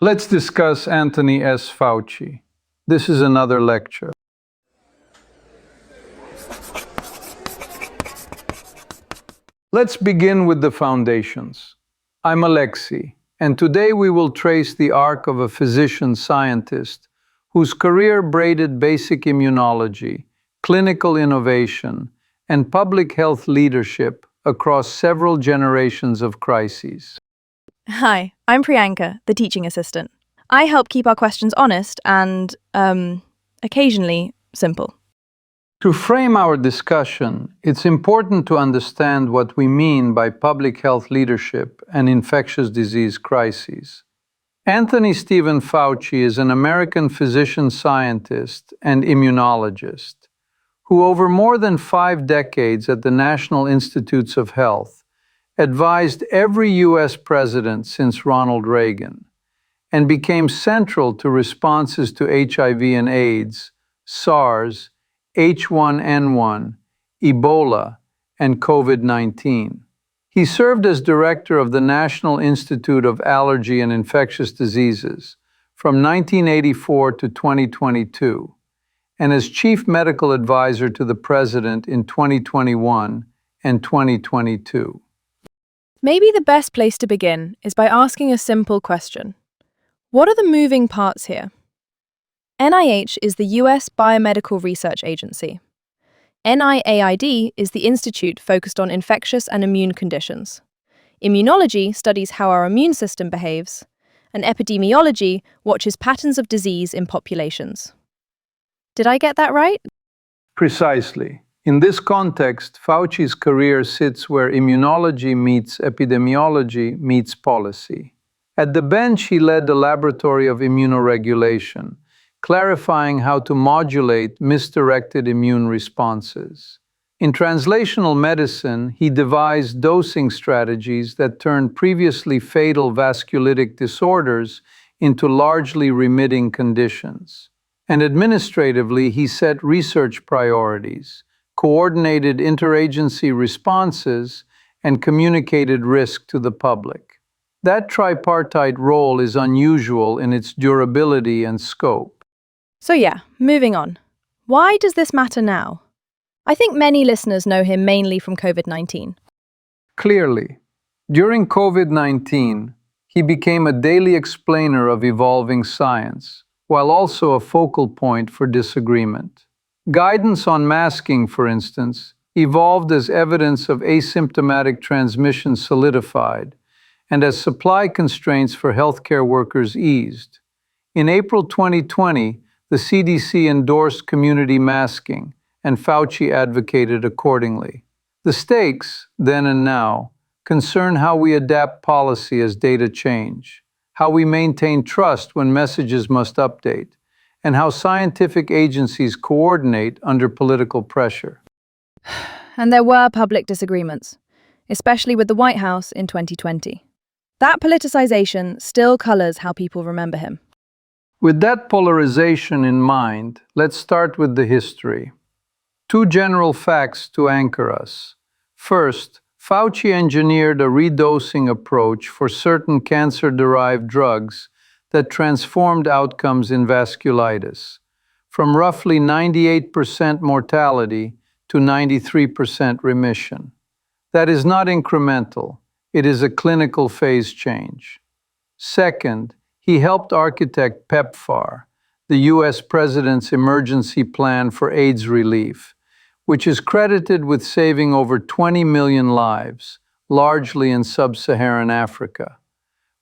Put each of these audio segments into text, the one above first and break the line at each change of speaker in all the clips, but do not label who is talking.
Let's discuss Anthony S. Fauci. This is another lecture. Let's begin with the foundations. I'm Alexei, and today we will trace the arc of a physician-scientist whose career braided basic immunology, clinical innovation, and public health leadership across several generations of crises.
Hi, I'm Priyanka, the teaching assistant. I help keep our questions honest and, occasionally simple.
To frame our discussion, it's important to understand what we mean by public health leadership and infectious disease crises. Anthony Stephen Fauci is an American physician-scientist and immunologist who, over more than 5 decades at the National Institutes of Health, advised every U.S. president since Ronald Reagan, and became central to responses to HIV and AIDS, SARS, H1N1, Ebola, and COVID-19. He served as director of the National Institute of Allergy and Infectious Diseases from 1984 to 2022, and as chief medical advisor to the president in 2021 and 2022.
Maybe the best place to begin is by asking a simple question. What are the moving parts here? NIH is the US Biomedical Research Agency. NIAID is the institute focused on infectious and immune conditions. Immunology studies how our immune system behaves, and epidemiology watches patterns of disease in populations. Did I get that right?
Precisely. In this context, Fauci's career sits where immunology meets epidemiology meets policy. At the bench, he led the Laboratory of Immunoregulation, clarifying how to modulate misdirected immune responses. In translational medicine, he devised dosing strategies that turned previously fatal vasculitic disorders into largely remitting conditions. And administratively, he set research priorities, coordinated interagency responses, and communicated risk to the public. That tripartite role is unusual in its durability and scope.
So moving on. Why does this matter now? I think many listeners know him mainly from COVID-19.
Clearly, during COVID-19, he became a daily explainer of evolving science, while also a focal point for disagreement. Guidance on masking, for instance, evolved as evidence of asymptomatic transmission solidified, and as supply constraints for healthcare workers eased. In April 2020, the CDC endorsed community masking, and Fauci advocated accordingly. The stakes, then and now, concern how we adapt policy as data change, how we maintain trust when messages must update, and how scientific agencies coordinate under political pressure.
And there were public disagreements, especially with the White House in 2020. That politicization still colors how people remember him.
With that polarization in mind, let's start with the history. 2 general facts to anchor us. First, Fauci engineered a redosing approach for certain cancer-derived drugs that transformed outcomes in vasculitis, from roughly 98% mortality to 93% remission. That is not incremental, it is a clinical phase change. Second, he helped architect PEPFAR, the US President's emergency plan for AIDS relief, which is credited with saving over 20 million lives, largely in sub-Saharan Africa.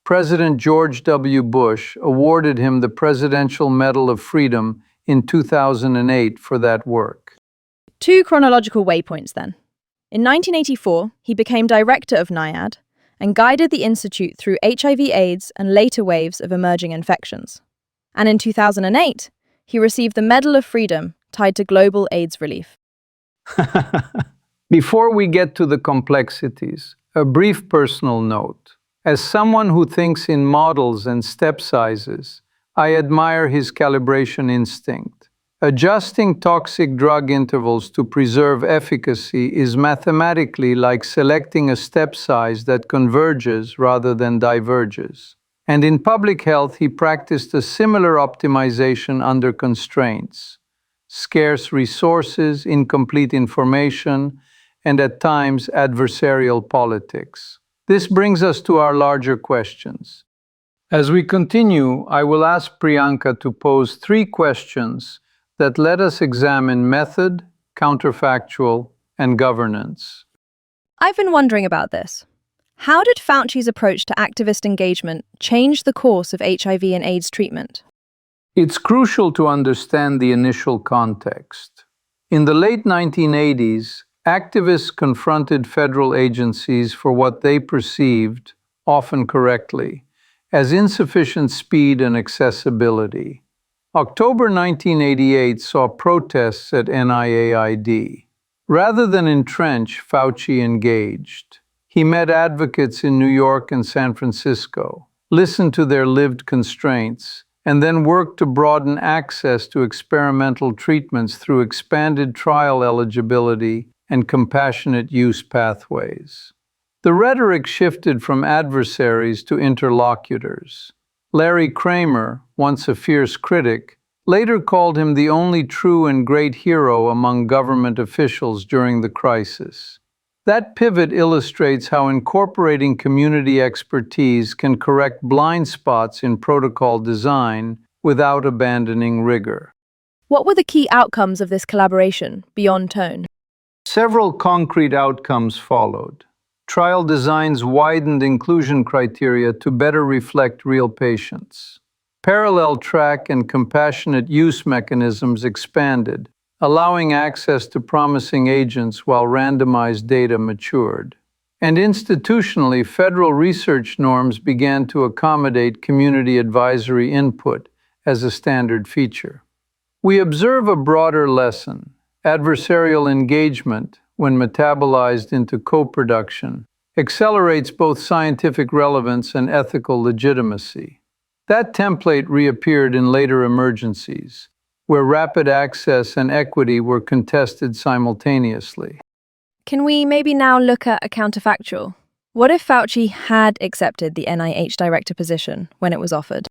President George W. Bush awarded him the Presidential Medal of Freedom in 2008 for that work.
2 chronological waypoints then. In 1984, he became director of NIAID and guided the institute through HIV/AIDS and later waves of emerging infections. And in 2008, he received the Medal of Freedom tied to global AIDS relief.
Before we get to the complexities, a brief personal note. As someone who thinks in models and step sizes, I admire his calibration instinct. Adjusting toxic drug intervals to preserve efficacy is mathematically like selecting a step size that converges rather than diverges. And in public health, he practiced a similar optimization under constraints: scarce resources, incomplete information, and at times adversarial politics. This brings us to our larger questions. As we continue, I will ask Priyanka to pose three questions that let us examine method, counterfactual, and governance.
I've been wondering about this. How did Fauci's approach to activist engagement change the course of HIV and AIDS treatment?
It's crucial to understand the initial context. In the late 1980s, activists confronted federal agencies for what they perceived, often correctly, as insufficient speed and accessibility. October 1988 saw protests at NIAID. Rather than entrench, Fauci engaged. He met advocates in New York and San Francisco, listened to their lived constraints, and then worked to broaden access to experimental treatments through expanded trial eligibility and compassionate use pathways. The rhetoric shifted from adversaries to interlocutors. Larry Kramer, once a fierce critic, later called him the only true and great hero among government officials during the crisis. That pivot illustrates how incorporating community expertise can correct blind spots in protocol design without abandoning rigor.
What were the key outcomes of this collaboration, beyond tone?
Several concrete outcomes followed. Trial designs widened inclusion criteria to better reflect real patients. Parallel track and compassionate use mechanisms expanded, allowing access to promising agents while randomized data matured. And institutionally, federal research norms began to accommodate community advisory input as a standard feature. We observe a broader lesson. Adversarial engagement, when metabolized into co-production, accelerates both scientific relevance and ethical legitimacy. That template reappeared in later emergencies, where rapid access and equity were contested simultaneously.
Can we maybe now look at a counterfactual? What if Fauci had accepted the NIH director position when it was offered?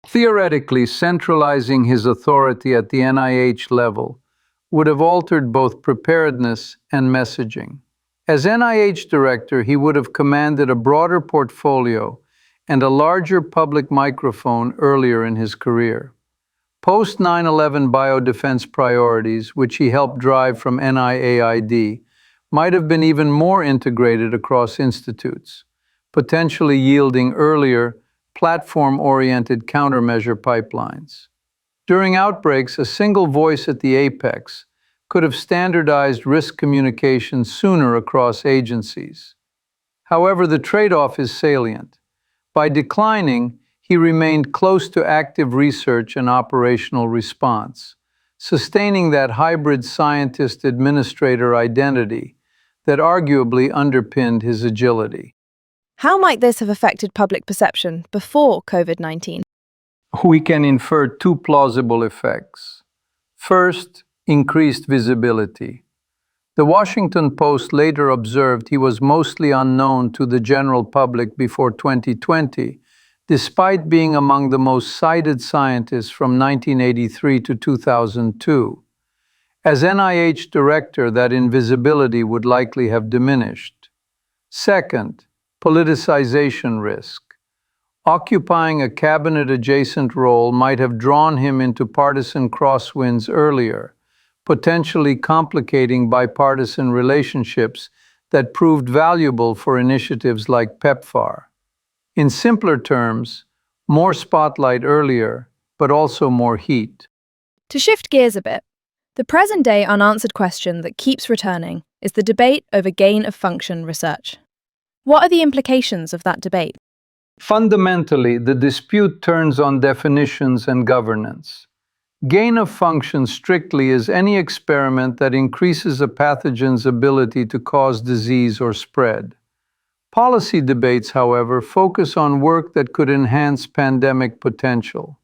Theoretically, centralizing his authority at the NIH level would have altered both preparedness and messaging. As NIH director, he would have commanded a broader portfolio and a larger public microphone earlier in his career. Post 9/11 biodefense priorities, which he helped drive from NIAID, might have been even more integrated across institutes, potentially yielding earlier, platform-oriented countermeasure pipelines. During outbreaks, a single voice at the apex could have standardized risk communication sooner across agencies. However, the trade-off is salient. By declining, he remained close to active research and operational response, sustaining that hybrid scientist-administrator identity that arguably underpinned his agility.
How might this have affected public perception before COVID-19?
We can infer two plausible effects. First, increased visibility. The Washington Post later observed he was mostly unknown to the general public before 2020, despite being among the most cited scientists from 1983 to 2002. As NIH director, that invisibility would likely have diminished. Second, politicization risk. Occupying a cabinet-adjacent role might have drawn him into partisan crosswinds earlier, potentially complicating bipartisan relationships that proved valuable for initiatives like PEPFAR. In simpler terms, more spotlight earlier, but also more heat.
To shift gears a bit, the present-day unanswered question that keeps returning is the debate over gain-of-function research. What are the implications of that debate?
Fundamentally, the dispute turns on definitions and governance. Gain of function strictly is any experiment that increases a pathogen's ability to cause disease or spread. Policy debates, however, focus on work that could enhance pandemic potential.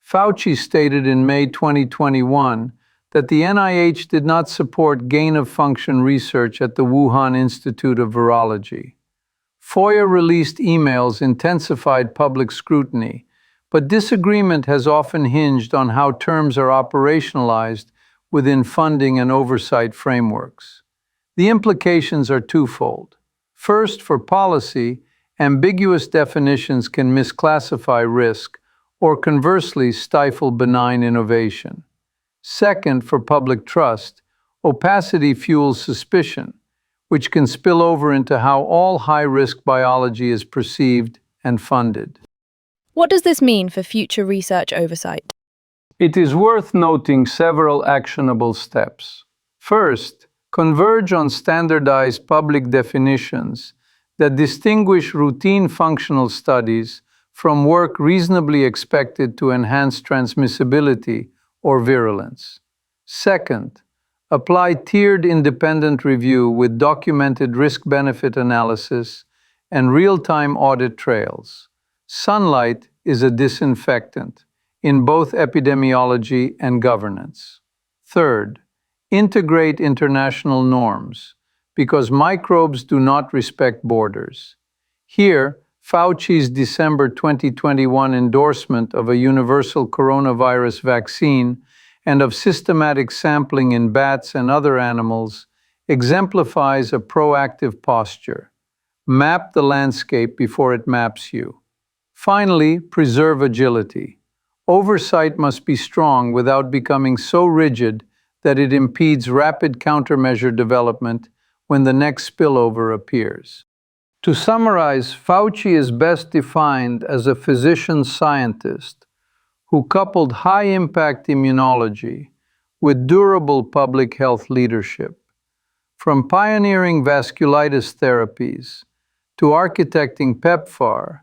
Fauci stated in May 2021 that the NIH did not support gain-of-function research at the Wuhan Institute of Virology. FOIA-released emails intensified public scrutiny, but disagreement has often hinged on how terms are operationalized within funding and oversight frameworks. The implications are twofold. First, for policy, ambiguous definitions can misclassify risk or conversely stifle benign innovation. Second, for public trust, opacity fuels suspicion, which can spill over into how all high-risk biology is perceived and funded.
What does this mean for future research oversight?
It is worth noting several actionable steps. First, converge on standardized public definitions that distinguish routine functional studies from work reasonably expected to enhance transmissibility or virulence. Second, apply tiered independent review with documented risk-benefit analysis and real-time audit trails. Sunlight is a disinfectant in both epidemiology and governance. Third, integrate international norms because microbes do not respect borders. Here, Fauci's December 2021 endorsement of a universal coronavirus vaccine and of systematic sampling in bats and other animals exemplifies a proactive posture. Map the landscape before it maps you. Finally, preserve agility. Oversight must be strong without becoming so rigid that it impedes rapid countermeasure development when the next spillover appears. To summarize, Fauci is best defined as a physician-scientist who coupled high-impact immunology with durable public health leadership. From pioneering vasculitis therapies, to architecting PEPFAR,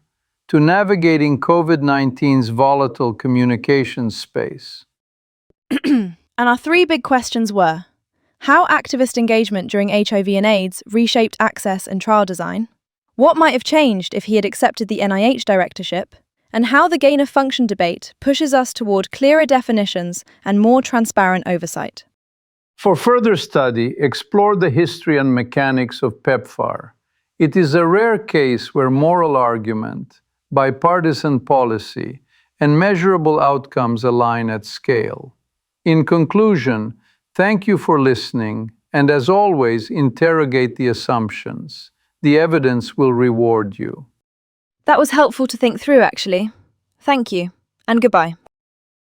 to navigating COVID-19's volatile communications space.
And our three big questions were: how activist engagement during HIV and AIDS reshaped access and trial design? What might have changed if he had accepted the NIH directorship? And how the gain-of-function debate pushes us toward clearer definitions and more transparent oversight.
For further study, explore the history and mechanics of PEPFAR. It is a rare case where moral argument, bipartisan policy, and measurable outcomes align at scale. In conclusion, thank you for listening, and as always, interrogate the assumptions. The evidence will reward you.
That was helpful to think through, actually. Thank you, and goodbye.